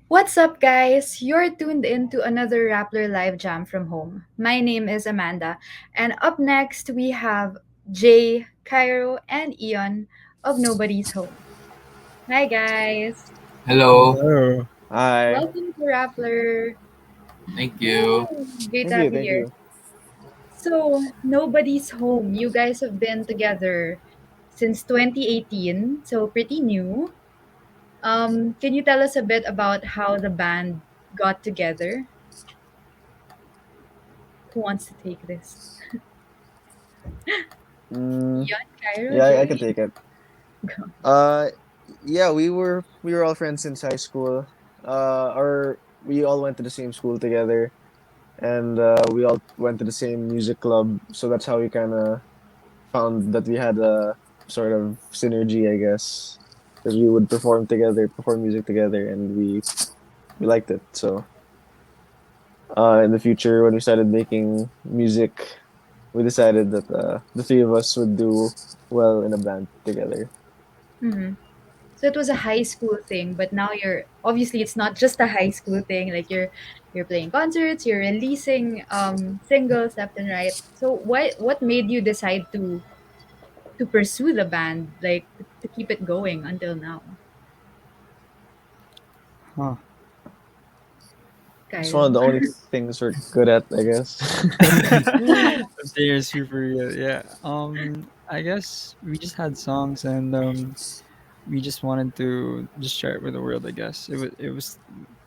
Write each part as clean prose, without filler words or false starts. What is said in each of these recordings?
What's up, guys? You're tuned in to another Rappler Live Jam from home. My name is Amanda, and up next we have Jay, Cairo, and Ian of Nobody's Home. Hi, guys. Hello. Hello. Hi. Welcome to Rappler. Thank you. Woo! Great to Thank have you. you Thank here. you. So, Nobody's Home. You guys have been together since 2018, so pretty new. Can you tell us a bit about how the band got together? Who wants to take this? Mm, Ian, Cairo, yeah, I Jay? can take it. Go. Uh, yeah, we were all friends since high school. Or we all went to the same school together, and we all went to the same music club. So that's how we kind of found that we had a sort of synergy, I guess, because we would perform together, perform music together, and we liked it. So, in the future, when we started making music, we decided that the three of us would do well in a band together. Hmm. So it was a high school thing, but now you're obviously it's not just a high school thing. Like you're playing concerts, you're releasing singles left and right. So what made you decide to pursue the band, like to keep it going until now, Huh. It's one of Cairo? the only things we're good at, I guess. They're super good. Yeah. I guess we just had songs and we just wanted to just share it with the world. I guess it was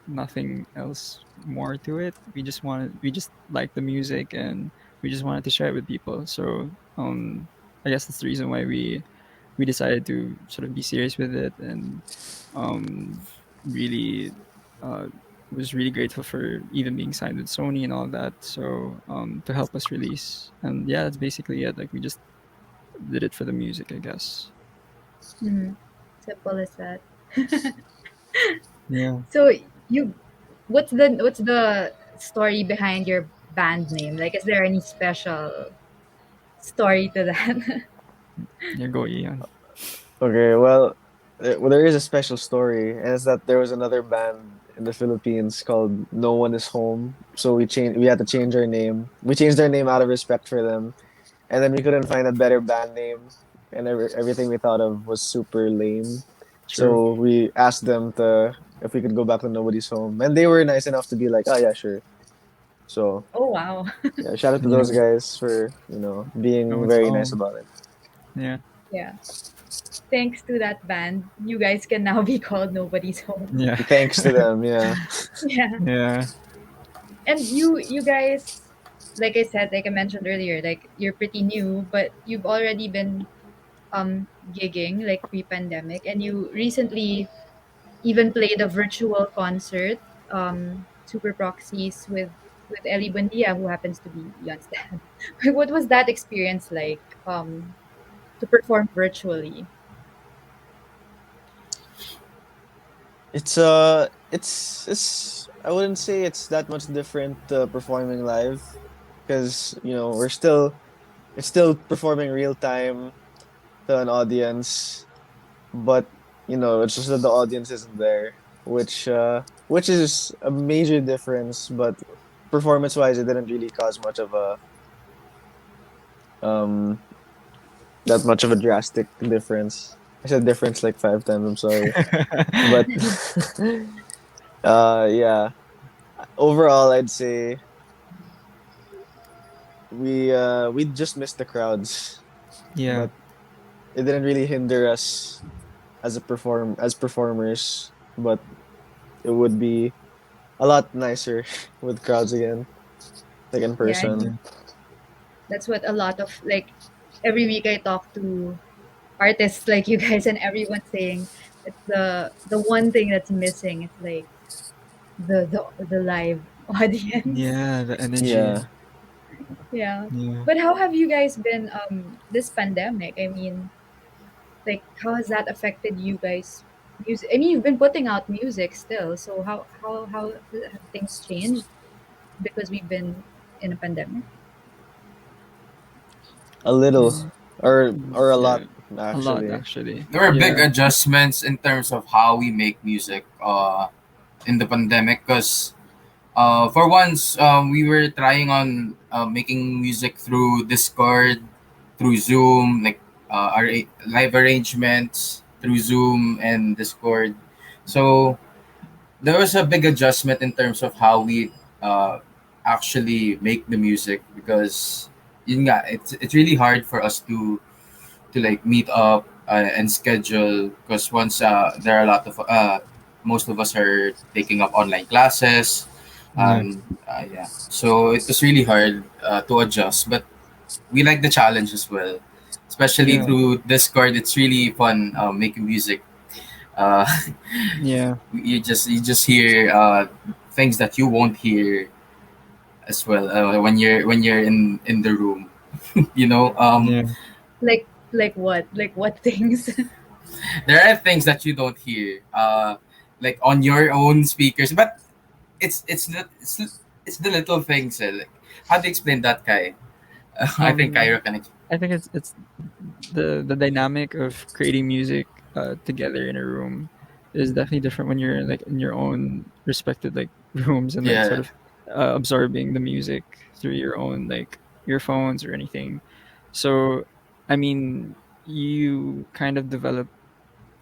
nothing else more to it. We just liked the music and we just wanted to share it with people. So I guess that's the reason why we decided to sort of be serious with it and um, really uh, was really grateful for even being signed with Sony and all that. So to help us release, and yeah, that's basically it. Like we just did it for the music, I guess. Hmm. Simple as that. Yeah. So you, what's the story behind your band name? Like, is there any special story to that? Yeah, go Ian. Okay, well, there is a special story, and it's that there was another band in the Philippines called No One Is Home. So we had to change our name. We changed our name out of respect for them, and then we couldn't find a better band name, and everything we thought of was super lame. True. So we asked them to if we could go back to Nobody's Home, and they were nice enough to be like, "Oh yeah, sure." So Oh wow. yeah, shout out to Yeah. those guys for No being one's very nice home. about it. Yeah. Yeah. Thanks to that band, you guys can now be called Nobody's Home. Yeah. Thanks to them, yeah. Yeah. Yeah. And you guys, like I said, like I mentioned earlier, like you're pretty new, but you've already been gigging like pre-pandemic, and you recently even played a virtual concert, Super Proxies with Ellie Buendia, who happens to be Ion's dad. What was that experience like, to perform virtually? It's I wouldn't say it's that much different performing live because we're still it's still performing real time to an audience, but it's just that the audience isn't there, which is a major difference. But performance wise, it didn't really cause much of a um that much of a drastic difference. I said difference like 5 times. I'm sorry, but yeah. Overall, I'd say we just missed the crowds, Yeah. but it didn't really hinder us as performers. But it would be a lot nicer with crowds again, like in Yeah, I Yeah. person. think that's what a lot of, like, every week I talk to artists like you guys, and everyone's saying it's the one thing that's missing. It's like the live audience. Yeah. The energy. Yeah, Yeah. Yeah. But how have you guys been this pandemic? I mean, like how has that affected you guys? Music. I mean, you've been putting out music still. So how have things changed because we've been in a pandemic? a little Mm, or a yeah. lot A lot actually. actually. There were big Yeah. adjustments in terms of how we make music. in the pandemic because for once we were trying on making music through Discord, through Zoom, like live arrangements through Zoom and Discord. So there was a big adjustment in terms of how we uh, actually make the music because yun nga, it's really hard for us to like meet up and schedule because once there are a lot of most of us are taking up online classes. Yeah, Yeah, so it was really hard to adjust, but we like the challenge as well, especially yeah, through Discord. It's really fun making music. uh, yeah, you just hear things that you won't hear as well when you're in the room. you know um yeah. Like what? Like what things? there are things that you don't hear like on your own speakers, but it's the little things, like how do you explain that, Kai? I think Um, Cairo can I think it's the dynamic of creating music together in a room is definitely different when you're like in your own respected like rooms and like sort yeah. of absorbing the music through your own like earphones or anything. So, I mean, you kind of develop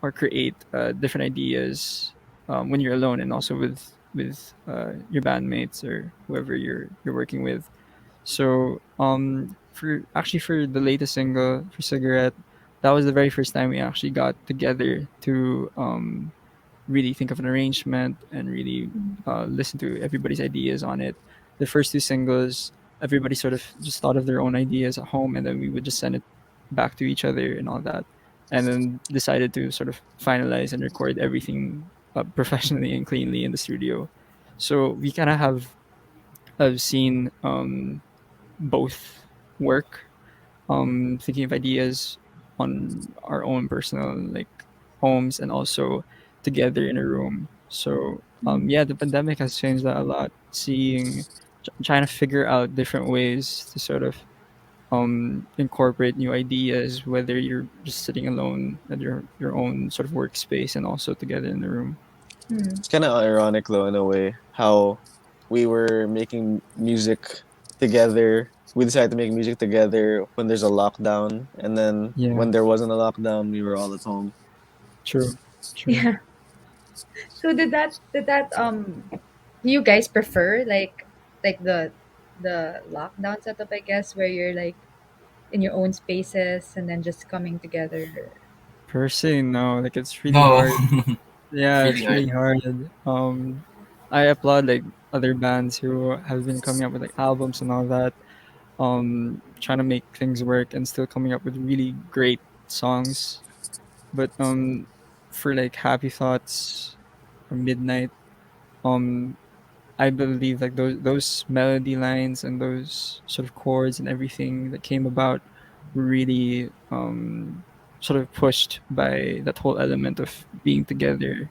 or create different ideas when you're alone and also with your bandmates or whoever you're working with. So for actually for the latest single for Cigarette, that was the very first time we actually got together to really think of an arrangement and really listen to everybody's ideas on it. The first two singles, everybody sort of just thought of their own ideas at home, and then we would just send it back to each other and all that, and then decided to sort of finalize and record everything professionally and cleanly in the studio. So we kind of have seen both work, thinking of ideas on our own personal like homes and also together in a room. So yeah, the pandemic has changed that a lot. Trying to figure out different ways to sort of incorporate new ideas, whether you're just sitting alone at your own sort of workspace and also together in the room. Hmm. It's kind of ironic though, in a way, how we were making music together. We decided to make music together when there's a lockdown, and then Yeah, when there wasn't a lockdown, we were all at home. true, true. Yeah. So did that do you guys prefer like the lockdown setup, I guess, where you're like in your own spaces and then just coming together? Per se, no, like it's really No. hard. It's Yeah, really it's hard. really hard. I applaud like other bands who have been coming up with like albums and all that. Trying to make things work and still coming up with really great songs. But for like Happy Thoughts or Midnight, um, I believe like those melody lines and those sort of chords and everything that came about were really sort of pushed by that whole element of being together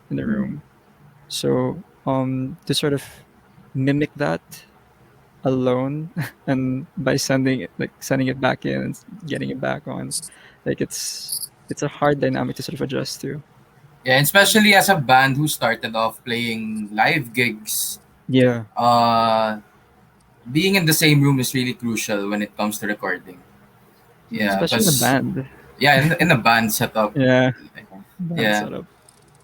in the Mm. room. So to sort of mimic that alone and by sending it back in and getting it back on, like it's a hard dynamic to sort of adjust to. Yeah, and especially as a band who started off playing live gigs, Yeah, uh, being in the same room is really crucial when it comes to recording. Yeah, especially in a because band. yeah, in a band setup, Yeah, band yeah, setup.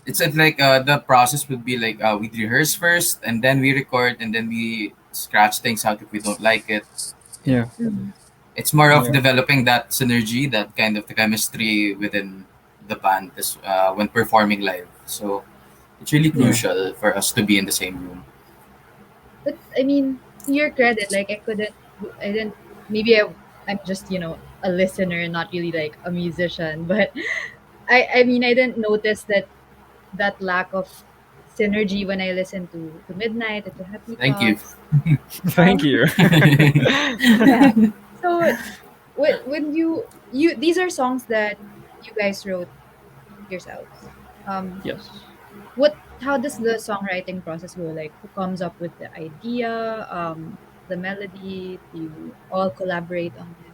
it's like the process would be like we rehearse first and then we record and then we scratch things out if we don't like it. Yeah, Yeah, Mm. it's more of yeah, developing that synergy, that kind of the chemistry within the band when performing live. So it's really yeah. crucial for us to be in the same room. But I mean, to your credit, like I didn't. Maybe I'm just a listener, not really like a musician. But I mean, I didn't notice that lack of synergy when I listened to Midnight and to Happy Thank you. Thoughts. Thank you. Yeah. So when you these are songs that you guys wrote yourselves. Yes. What how does the songwriting process go? Like who comes up with the idea, the melody? Do you all collaborate on it?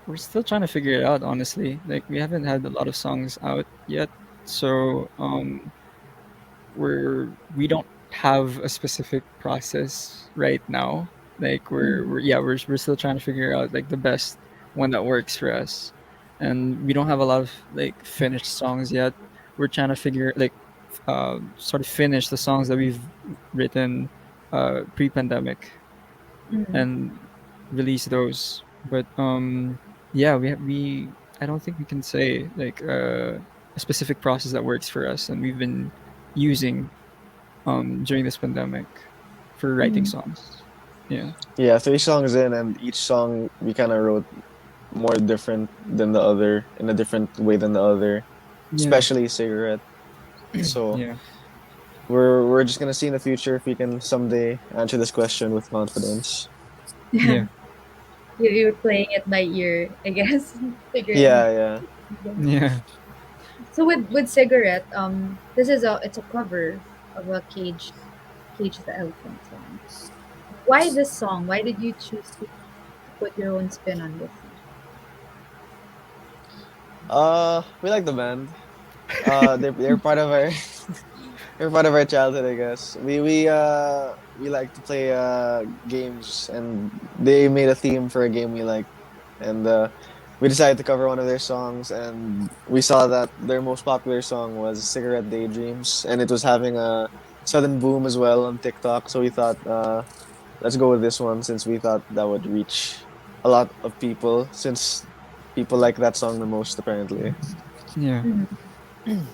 We're still trying to figure it out, honestly. Like we haven't had a lot of songs out yet. So we don't have a specific process right now. Like we're yeah we're still trying to figure out like the best one that works for us, and we don't have a lot of like finished songs yet. We're trying to figure like sort of finish the songs that we've written pre-pandemic Mm. and release those. But yeah, we I don't think we can say like a specific process that works for us, and we've been using during this pandemic for writing Mm. songs. Yeah, Yeah, 3 songs in, and each song we kind of wrote more different than the other, in a different way than the other, yeah, especially Cigarette. So yeah, we're just gonna see in the future if we can someday answer this question with confidence. Yeah. yeah, You're playing it by ear, I guess, figuring. Yeah, yeah. yeah. So with cigarette, this is it's a cover of a Cage the Elephant song. Why this song? Why did you choose to put your own spin on this song? We like the band. They're part of our they're part of our childhood, I guess. We like to play games, and they made a theme for a game we like, and we decided to cover one of their songs, and we saw that their most popular song was "Cigarette Daydreams," and it was having a sudden boom as well on TikTok. So we thought, let's go with this one since we thought that would reach a lot of people, since people like that song the most apparently, Yeah. Mhm.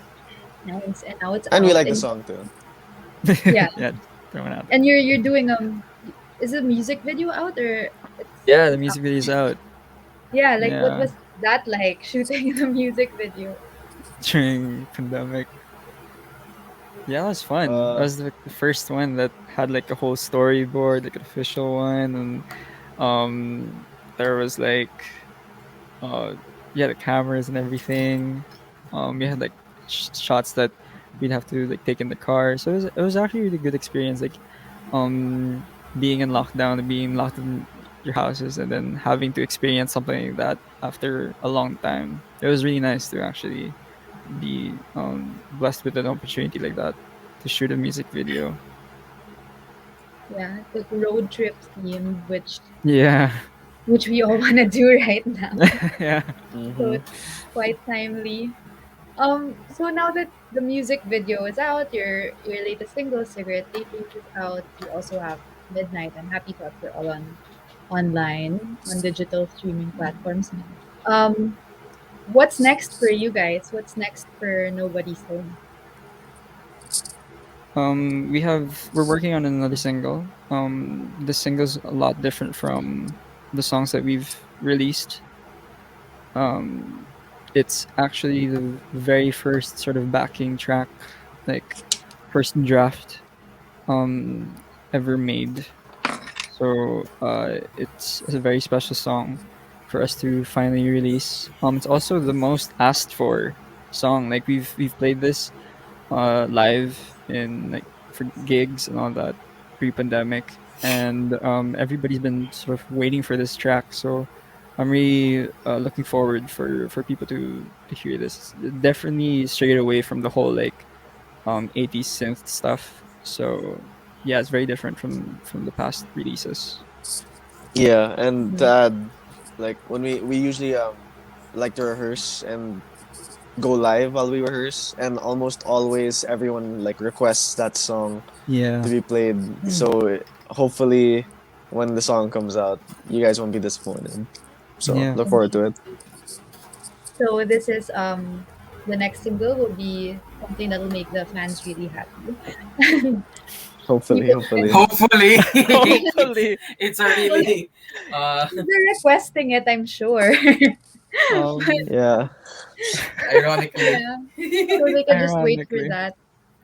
Nice, and now it's and we out, like the and song too. yeah, Yeah, just throwing out there. and you're doing is a music video out or Yeah, the it's out? music video is out. Yeah, like what Yeah, was that like shooting the music video? during pandemic. Yeah, it was fun. That Uh, was like the first one that had like a whole storyboard, like an official one, and there was like uh yeah the cameras and everything. We had like shots that we'd have to like take in the car, so it was actually a really good experience, like um being in lockdown and being locked in your houses and then having to experience something like that after a long time. It was really nice to actually be blessed with an opportunity like that to shoot a music video. Yeah, it's like road trip themed, Yeah. which we all want to do right now. Yeah. So mhm. it's quite timely. So now that the music video is out, your latest single, Cigarette Daydreams, is out. You also have Midnight and Happy Thoughts are all online on digital streaming platforms. Um, what's next for you guys? What's next for Nobody's Home? We're working on another single. The single's a lot different from the songs that we've released. Um, it's actually the very first sort of backing track, like first draft ever made. So it's a very special song for us to finally release. It's also the most asked for song. Like we've played this live in like for gigs and all that pre-pandemic, and everybody's been sort of waiting for this track. So I'm really looking forward for people to hear this. Definitely straight away from the whole like 80s synth stuff. So yeah, it's very different from the past releases. Yeah, and to Mhm. add, like when we usually like to rehearse and go live while we rehearse, and almost always everyone like requests that song to Yeah, be played. So hopefully, when the song comes out, you guys won't be disappointed. So yeah, look forward to it. So this is the next single will be something that will make the fans really happy. Hopefully, People hopefully. Hopefully, hopefully. it's a well, really uh, they're requesting it, I'm sure. But um Yeah. ironically. yeah, so they can just wait for Ironically, that.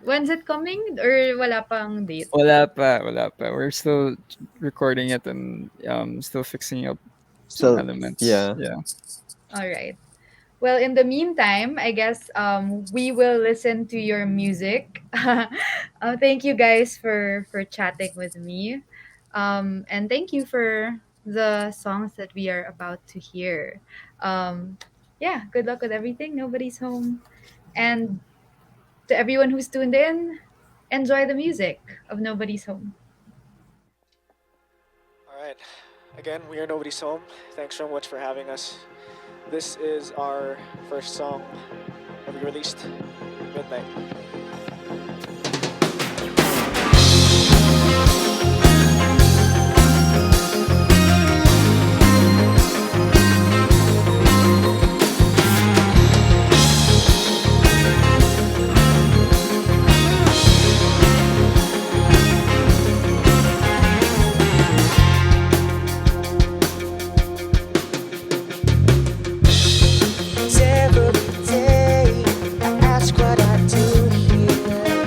When's it coming? Or wala pang date? wala pa. We're still recording it and still fixing up some So elements. yeah. Yeah. All right. Well, in the meantime, I guess we will listen to your music. Thank you guys for chatting with me, and thank you for the songs that we are about to hear. Yeah, good luck with everything. Nobody's home, and to everyone who's tuned in. enjoy the music of Nobody's Home. All right. Again, we are Nobody's Home. Thanks so much for having us. This is our first song that we released, Midnight. Every day I ask what I do here,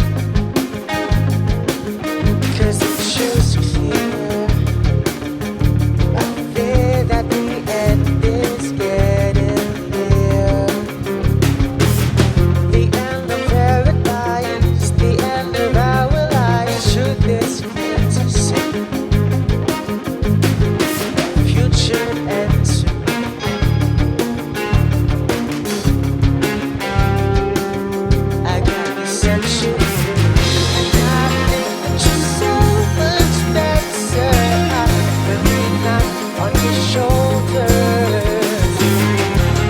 'cause the truth's clear. I fear that the end is getting near. The end of paradise, the end of our lives. Should this clear to see? Future ends. I got the sunshine, and I think that you're so much better. Every night on your shoulders.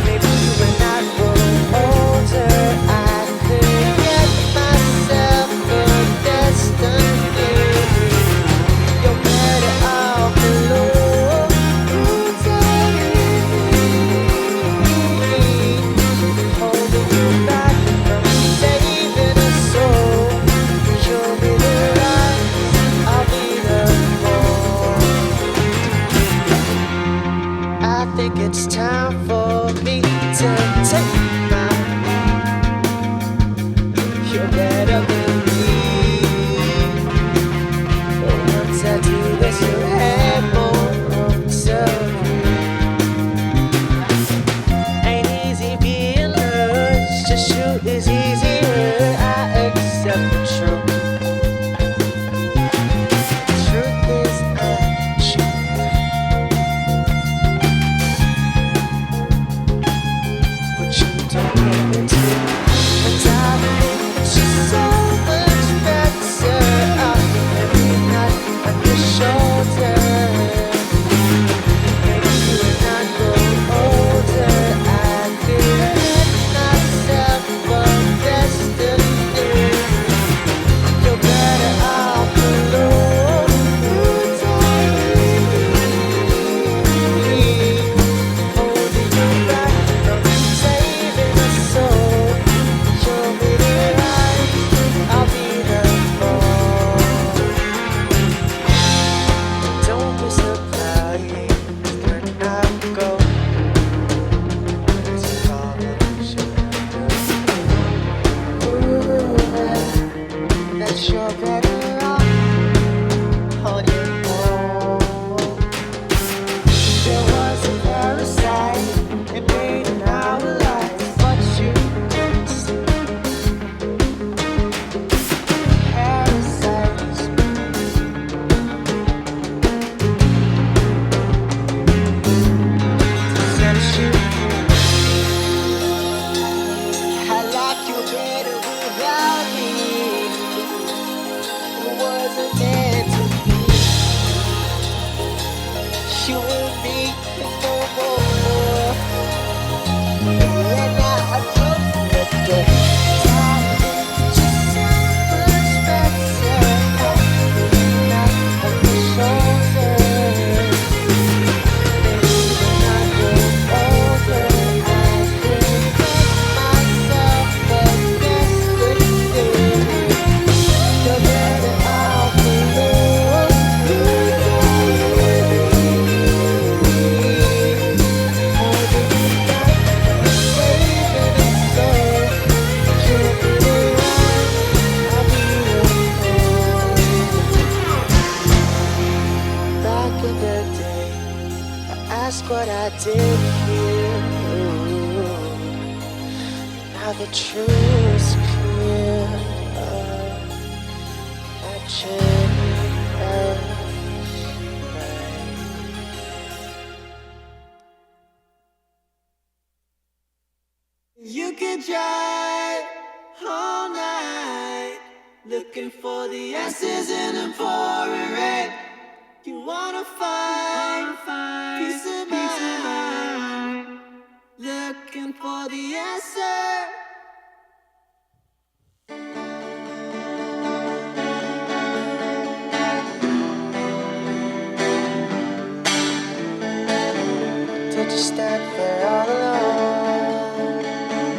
Maybe when I grow older, I could get myself a destiny. You're better off alone. Holding you back from saving a soul. Show me the light, I'll be the fall. I think it's time for me to take my lead. You better believe. Once I do this, you'll have more room to breathe. Ain't easy being lost, just shoot is easier. I accept the truth. The truth is I choose, but you don't get me too. And I think that you're so much better. Every night on your shoulder. Maybe when I grow older, I could get myself a destiny. You're better off alone. Holding you back from saving a soul. Show me the light, I'll be the fall. Don't be surprised when I go. There's a problem, ooh, that you're better off on your own. There was a parasite invading our lives, but you didn't see. Parasites set you free. I like you better without me. It wasn't meant to be. You and me no more. And now I don't let go. Darling, just so much better. Not on your shoulders. Maybe when I grow older, I could get myself a destiny. You're better off alone. Holding you back from saving a soul. Show me the light, I'll be the fall. Back in the day, I asked what I did here. Now the truth's clear. I changed. You can drive all night, look Looking for the answers in the pouring rain. You wanna find peace of mind. Looking for the answer. Did you stand there all alone?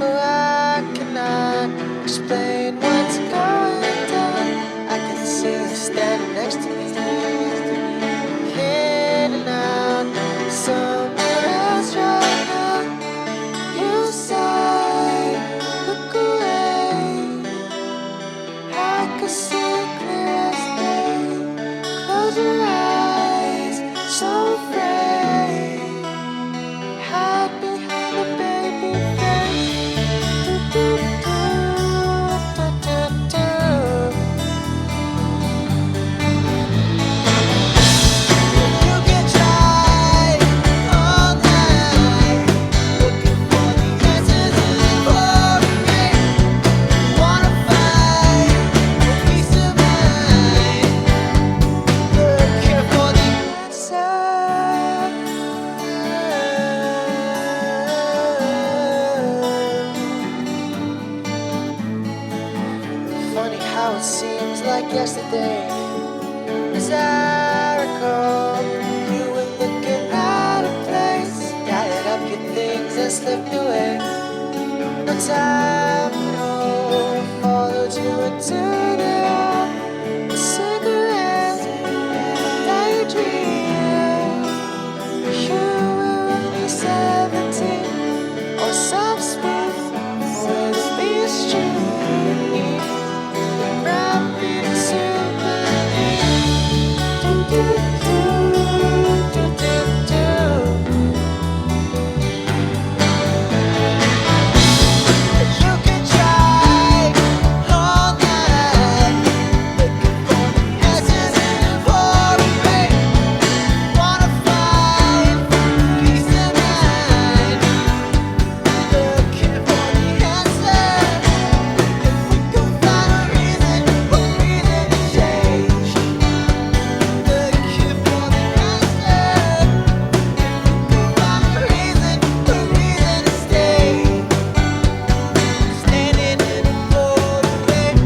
Oh, I cannot explain what's going down. I can see you standing next to me, hidden out somewhere else right now. You say, look away. I can see it clear as day. Close your eyes, so afraid. Hide behind the baby face. Do, do, do, do, do, do. You can try all night, looking for the answers in the pouring rain. Wanna find peace of mind, looking for the answer. Funny how it seems like yesterday. As I recall, you were looking out of place, gathered up your things and slipped away. No time, no, followed you into the air. A cigarette, daydream. You were only 17, on some smooth Westby street. Rapid souvenir. Do, do, do, do, do, do. You can try all night, looking for the answers in the pouring rain. Wanna find peace of mind, looking for the answer. If we could find a reason to change, looking for the answer. If we could find a reason to stay. Standing in the pouring rain.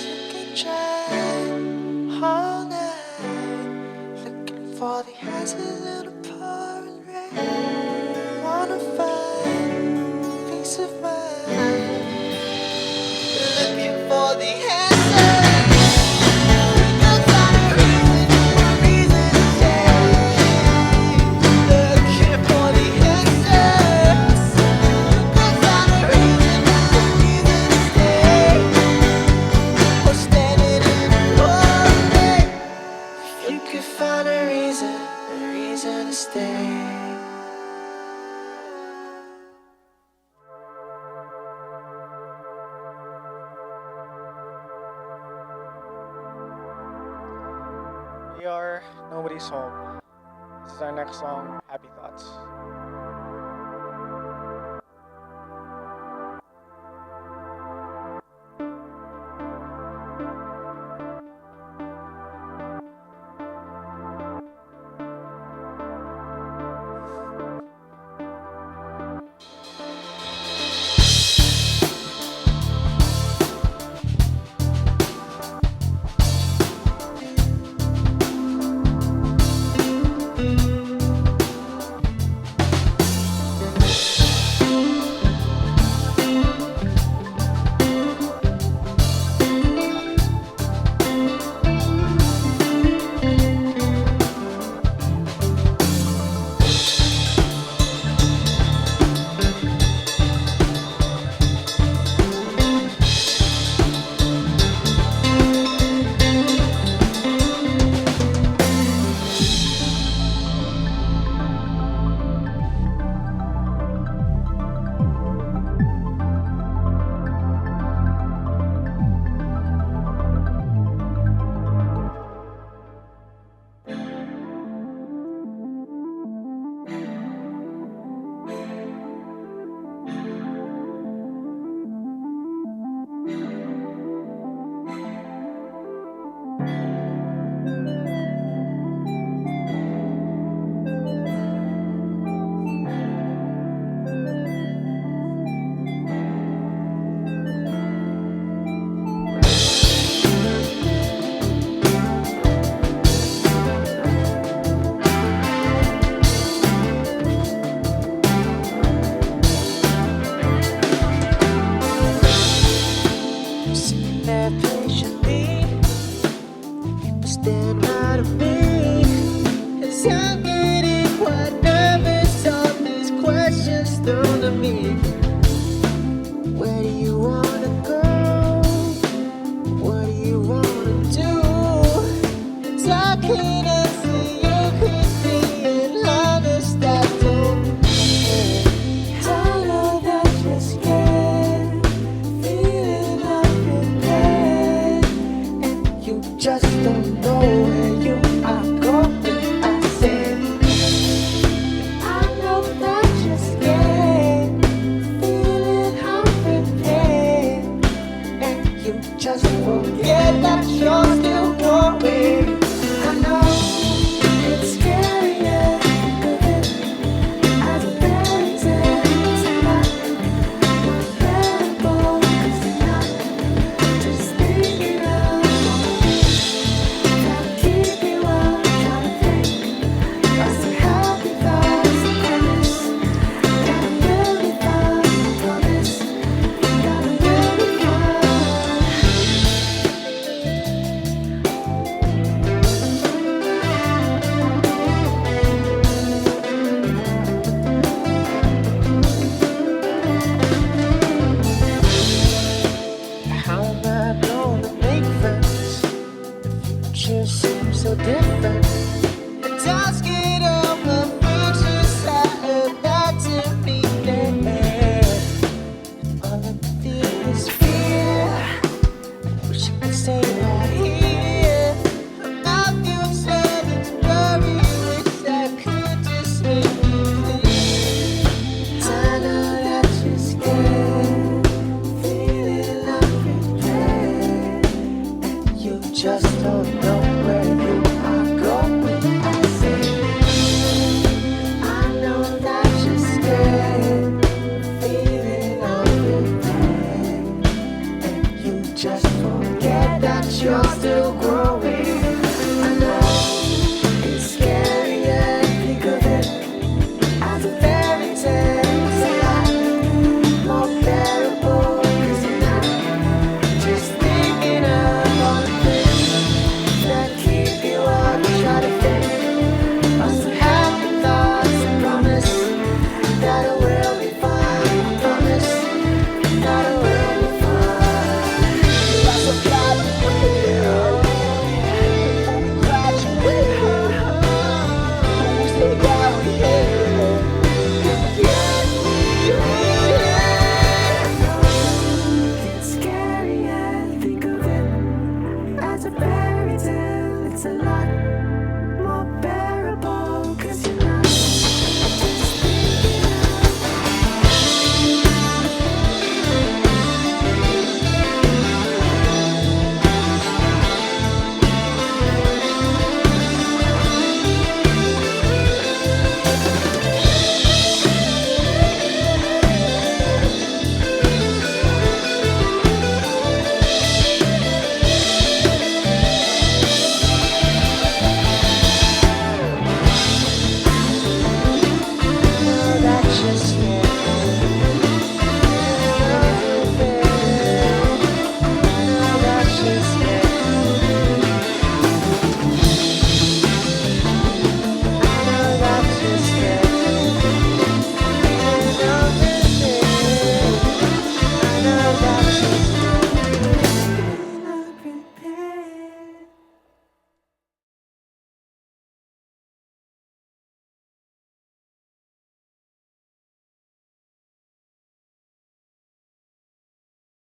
You can try all night, looking for the answers in the pouring rain. Wanna find peace of mind, looking for the answer. We can find a reason to change, looking for the answer. We can find a reason to stay. We're standing in the pouring rain. You could find a reason to stay. We are Nobody's Home. This is our next song, Happy Thoughts. I'm getting quite nervous. All these questions thrown at me. Where do you wanna go? What do you wanna do? Talking as you could be honest. I don't know that you're scared, feeling unprepared, and you just don't know where you are going. I said, I know that you're scared, feeling unprepared, and you just forget that you're still going. I know it's scary and living as a fairy tale. It's not unbearable, 'cause you're not just thinking of trying to keep you up, trying to think of some happy thoughts. I promise, gotta really fun. I promise, gotta really fun. How am I gonna make friends? The future seems so different. The task is